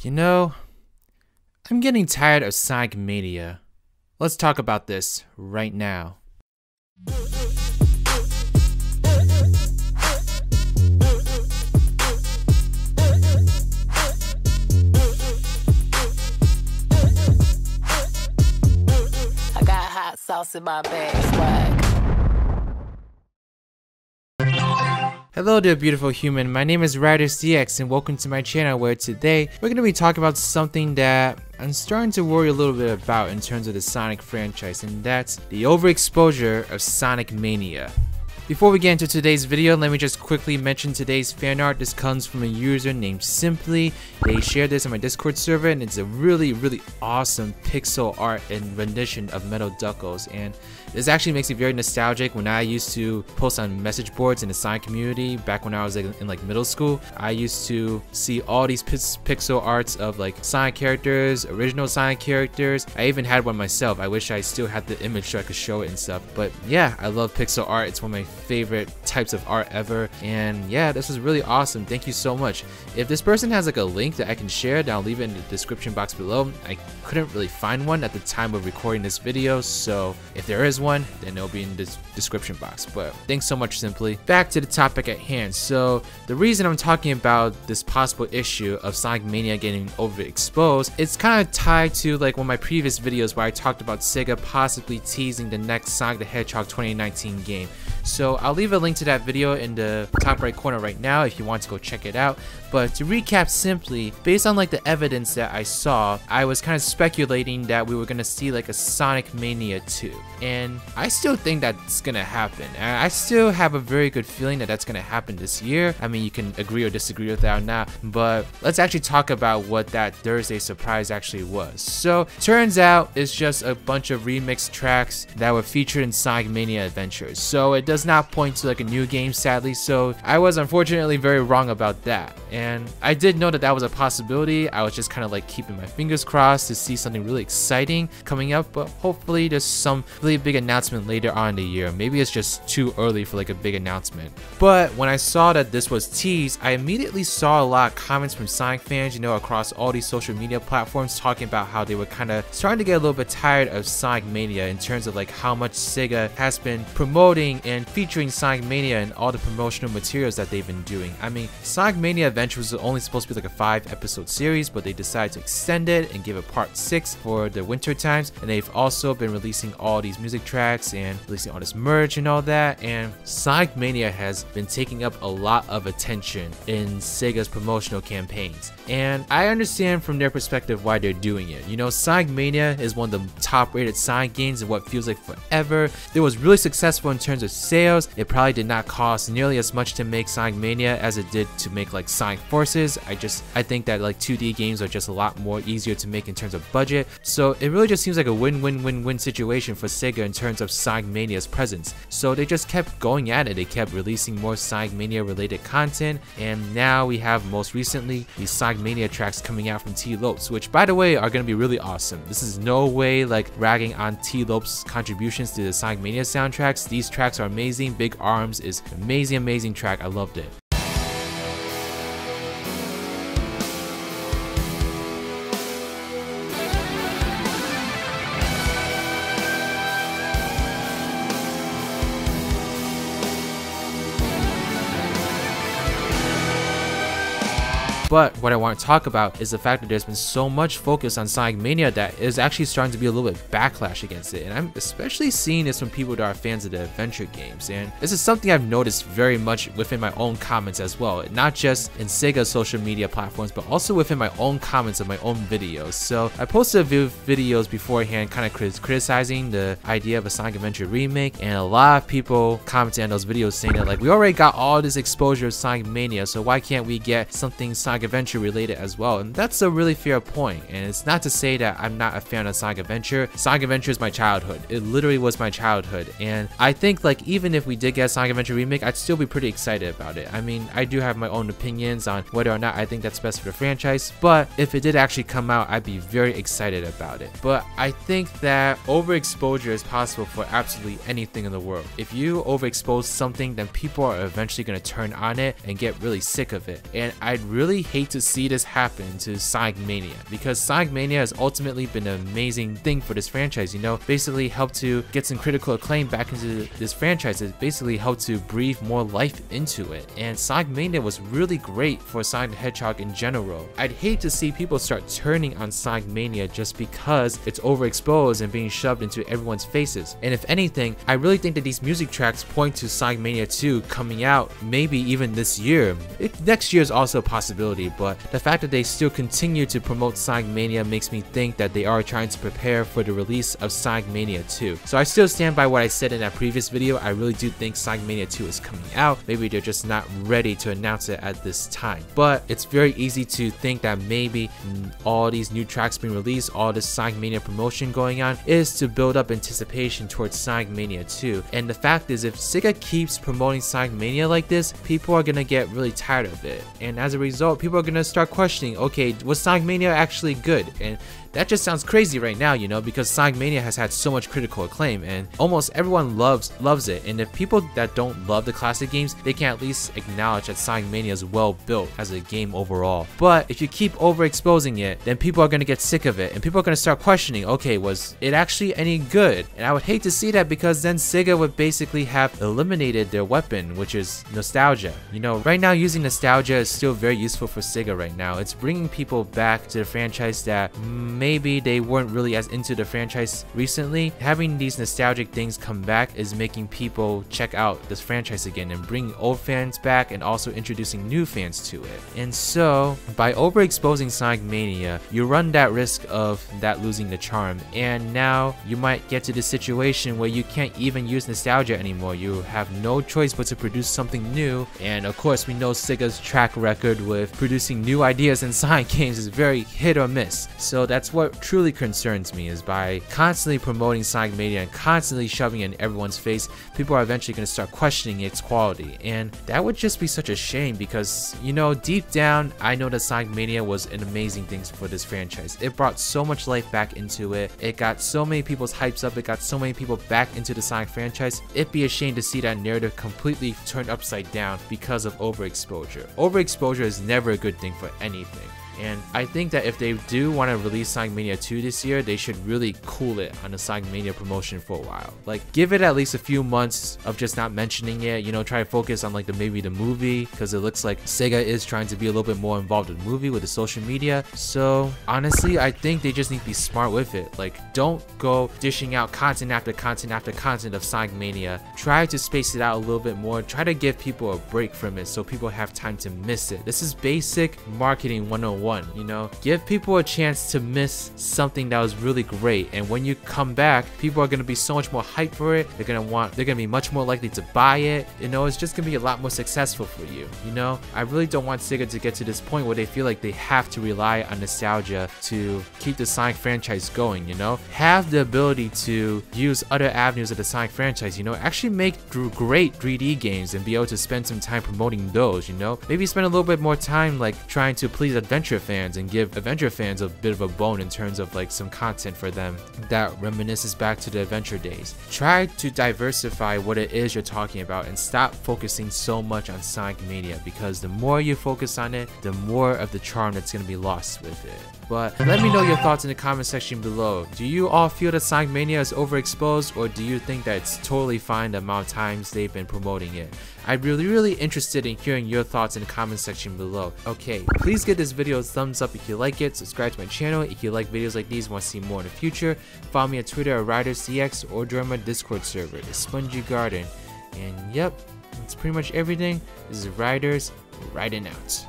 You know, I'm getting tired of Sonic Mania. Let's talk about this right now. I got hot sauce in my bag, swag. Hello there, beautiful human. My name is RidersDX and welcome to my channel, where today we're going to be talking about something that I'm starting to worry a little bit about in terms of the Sonic franchise, and that's the overexposure of Sonic Mania. Before we get into today's video, let me just quickly mention today's fan art. This comes from a user named Simply. They shared this on my Discord server, and it's a really awesome pixel art and rendition of Metal Duckles. And this actually makes me very nostalgic. When I used to post on message boards in the Sonic community back when I was in middle school, I used to see all these pixel arts of like Sonic characters, original Sonic characters. I even had one myself. I wish I still had the image so I could show it and stuff. But yeah, I love pixel art. It's one of my favorite types of art ever, and yeah, this is really awesome. Thank you so much. If this person has like a link that I can share, then I'll leave it in the description box below. I couldn't really find one at the time of recording this video, so if there is one, then it'll be in the description box. But thanks so much, Simply. Back to the topic at hand. So the reason I'm talking about this possible issue of Sonic Mania getting overexposed, it's kind of tied to like one of my previous videos where I talked about Sega possibly teasing the next Sonic the Hedgehog 2019 game. So I'll leave a link to that video in the top right corner right now if you want to go check it out. But to recap simply, based on like the evidence that I saw, I was kind of speculating that we were going to see like a Sonic Mania 2. And I still think that's going to happen. And I still have a very good feeling that that's going to happen this year. I mean, you can agree or disagree with that or not, but let's actually talk about what that Thursday surprise actually was. So turns out it's just a bunch of remixed tracks that were featured in Sonic Mania Adventures. So it does not point to like a new game, sadly, so I was unfortunately very wrong about that. And I did know that that was a possibility. I was just kind of like keeping my fingers crossed to see something really exciting coming up, but hopefully there's some really big announcement later on in the year. Maybe it's just too early for like a big announcement. But when I saw that this was teased, I immediately saw a lot of comments from Sonic fans, you know, across all these social media platforms, talking about how they were kind of starting to get a little bit tired of Sonic Mania in terms of like how much Sega has been promoting and featuring Sonic Mania and all the promotional materials that they've been doing. I mean, Sonic Mania Adventure was only supposed to be like a 5-episode series, but they decided to extend it and give it part 6 for the winter times. And they've also been releasing all these music tracks and releasing all this merch and all that. And Sonic Mania has been taking up a lot of attention in Sega's promotional campaigns. And I understand from their perspective why they're doing it. You know, Sonic Mania is one of the top rated Sonic games in what feels like forever. It was really successful in terms of sales. It probably did not cost nearly as much to make Sonic Mania as it did to make like Sonic Forces. I think that like 2D games are just a lot more easier to make in terms of budget. So it really just seems like a win-win-win-win situation for Sega in terms of Sonic Mania's presence. So they just kept going at it. They kept releasing more Sonic Mania related content, and now we have most recently these Sonic Mania tracks coming out from T-Lopes, which by the way are going to be really awesome. This is no way like ragging on T-Lopes' contributions to the Sonic Mania soundtracks. These tracks are amazing. Big Arms is amazing track. I loved it. But what I want to talk about is the fact that there's been so much focus on Sonic Mania that is actually starting to be a little bit backlash against it. And I'm especially seeing this from people that are fans of the adventure games. And this is something I've noticed very much within my own comments as well. Not just in Sega's social media platforms, but also within my own comments of my own videos. So I posted a few videos beforehand kind of criticizing the idea of a Sonic Adventure remake. And a lot of people commented on those videos saying that like, we already got all this exposure of Sonic Mania, so why can't we get something Sonic Adventure related as well? And that's a really fair point. And it's not to say that I'm not a fan of Sonic Adventure. Sonic Adventure is my childhood. It literally was my childhood. And I think like even if we did get a Sonic Adventure remake, I'd still be pretty excited about it. I mean, I do have my own opinions on whether or not I think that's best for the franchise, but if it did actually come out, I'd be very excited about it. But I think that overexposure is possible for absolutely anything in the world. If you overexpose something, then people are eventually going to turn on it and get really sick of it. And I'd really hate to see this happen to Sonic Mania, because Sonic Mania has ultimately been an amazing thing for this franchise, you know, basically helped to get some critical acclaim back into this franchise. It basically helped to breathe more life into it, and Sonic Mania was really great for Sonic the Hedgehog in general. I'd hate to see people start turning on Sonic Mania just because it's overexposed and being shoved into everyone's faces. And if anything, I really think that these music tracks point to Sonic Mania 2 coming out maybe even this year. Next year is also a possibility, but the fact that they still continue to promote Sonic Mania makes me think that they are trying to prepare for the release of Sonic Mania 2. So I still stand by what I said in that previous video. I really do think Sonic Mania 2 is coming out. Maybe they're just not ready to announce it at this time. But it's very easy to think that maybe all these new tracks being released, all this Sonic Mania promotion going on, is to build up anticipation towards Sonic Mania 2. And the fact is, if Sega keeps promoting Sonic Mania like this, people are gonna get really tired of it. And as a result, people are gonna start questioning, okay, was Sonic Mania actually good? And that just sounds crazy right now, you know, because Sonic Mania has had so much critical acclaim and almost everyone loves it. And if people that don't love the classic games, they can at least acknowledge that Sonic Mania is well built as a game overall. But if you keep overexposing it, then people are going to get sick of it and people are going to start questioning, okay, was it actually any good? And I would hate to see that, because then Sega would basically have eliminated their weapon, which is nostalgia. You know, right now using nostalgia is still very useful for Sega right now. It's bringing people back to the franchise that maybe they weren't really as into the franchise recently. Having these nostalgic things come back is making people check out this franchise again and bringing old fans back and also introducing new fans to it. And so by overexposing Sonic Mania, you run that risk of that losing the charm, and now you might get to the situation where you can't even use nostalgia anymore. You have no choice but to produce something new, and of course we know Sega's track record with producing new ideas in Sonic games is very hit or miss. So that's what truly concerns me, is by constantly promoting Sonic Mania and constantly shoving it in everyone's face, people are eventually going to start questioning its quality. And that would just be such a shame, because, you know, deep down, I know that Sonic Mania was an amazing thing for this franchise. It brought so much life back into it. It got so many people's hypes up. It got so many people back into the Sonic franchise. It'd be a shame to see that narrative completely turned upside down because of overexposure. Overexposure is never a good thing for anything. And I think that if they do want to release Sonic Mania 2 this year, they should really cool it on the Sonic Mania promotion for a while. Like, give it at least a few months of just not mentioning it, you know, try to focus on like maybe the movie, because it looks like Sega is trying to be a little bit more involved in the movie with the social media. So honestly, I think they just need to be smart with it. Like, don't go dishing out content after content after content of Sonic Mania. Try to space it out a little bit more. Try to give people a break from it so people have time to miss it. This is basic marketing 101. You know, give people a chance to miss something that was really great, and when you come back, people are going to be so much more hyped for it. They're going to be much more likely to buy it. You know, it's just going to be a lot more successful for you. You know, I really don't want Sega to get to this point where they feel like they have to rely on nostalgia to keep the Sonic franchise going. You know, have the ability to use other avenues of the Sonic franchise. You know, actually make great 3D games and be able to spend some time promoting those. You know, maybe spend a little bit more time like trying to please adventure fans and give adventure fans a bit of a bone in terms of like some content for them that reminisces back to the adventure days. Try to diversify what it is you're talking about and stop focusing so much on Sonic Mania, because the more you focus on it, the more of the charm that's going to be lost with it. But let me know your thoughts in the comment section below. Do you all feel that Sonic Mania is overexposed, or do you think that it's totally fine the amount of times they've been promoting it? I'd be really interested in hearing your thoughts in the comment section below. Okay, please give this video a thumbs up if you like it, subscribe to my channel if you like videos like these and want to see more in the future, follow me on Twitter at RidersDX, or join my Discord server, the Spongy Garden. And yep, that's pretty much everything. This is Riders, riding out.